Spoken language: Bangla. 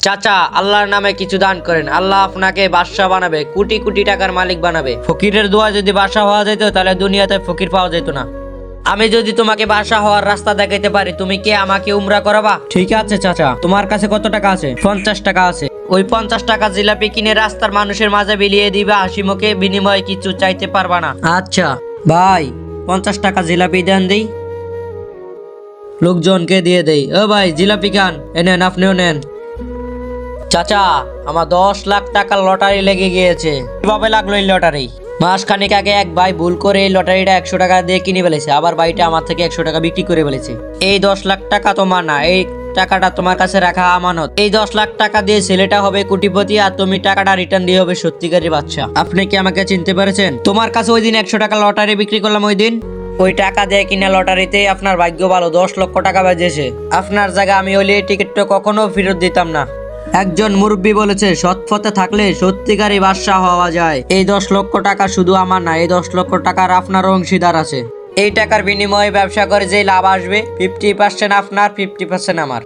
চাচা, আল্লাহর নামে কিছু দান করেন, আল্লাহ আপনাকে বাদশাহ বানাবে, কোটি কোটি টাকার মালিক বানাবে। ফকিরের দোয়া যদি বাদশাহ হওয়া যেত তাহলে দুনিয়াতে ফকির পাওয়া যেত না। আমি যদি তোমাকে বাদশাহ হওয়ার রাস্তা দেখাইতে পারি, তুমি কি আমাকে উমরা করাবা? ঠিক আছে চাচা, তোমার কাছে কত টাকা আছে? 50 টাকা আছে। ওই 50 টাকা জিলাপি কিনে রাস্তার মানুষের মাঝে বিলিয়ে দিবা, হাসি মুখে, বিনিময়ে কিছু চাইতে পারবা না। আচ্ছা ভাই, 50 টাকা জিলাপি দেন দিই, লোকজনকে দিয়ে দেই। ও ভাই, জিলাপি খান, এনেন, আপনিও নেন। চাচা, আমার 10 লাখ টাকার লটারি লেগে গিয়েছে। কিভাবে লাগলো এই লটারি? মাসখানেক আগে এক ভাই ভুল করে এই লটারিটা 100 টাকা দিয়ে কিনে ফেলেছে, আবার ভাইটা আমার থেকে 100 টাকা বিক্রি করে ফেলেছে। এই 10 লাখ টাকা তোমার না, এই টাকাটা তোমার কাছে রাখা আমানত। এই 10 লাখ টাকা দিয়ে ছেলেটা হবে কোটিপতি, আর তুমি টাকাটা রিটার্ন দিয়ে হবে সত্যিকারী বাদশা। আপনি কি আমাকে চিনতে পেরেছেন? তোমার কাছে ওই দিন 100 টাকা লটারি বিক্রি করলাম, ওই দিন ওই টাকা দিয়ে কিনা লটারিতে আপনার ভাগ্য ভালো, 10 লক্ষ টাকা বাজেছে। আপনার জায়গা আমি হলে এই টিকিটটা কখনো ফেরত দিতাম না। একজন মুরব্বী বলেছে, সৎ পথে থাকলে সত্যিকারী বাদশা হওয়া যায়। এই 10 লক্ষ টাকা শুধু আমার না, এই 10 লক্ষ টাকার আপনার অংশীদার আছে। এই টাকার বিনিময়ে ব্যবসা করে যে লাভ আসবে, 50% আপনার, 50% আমার।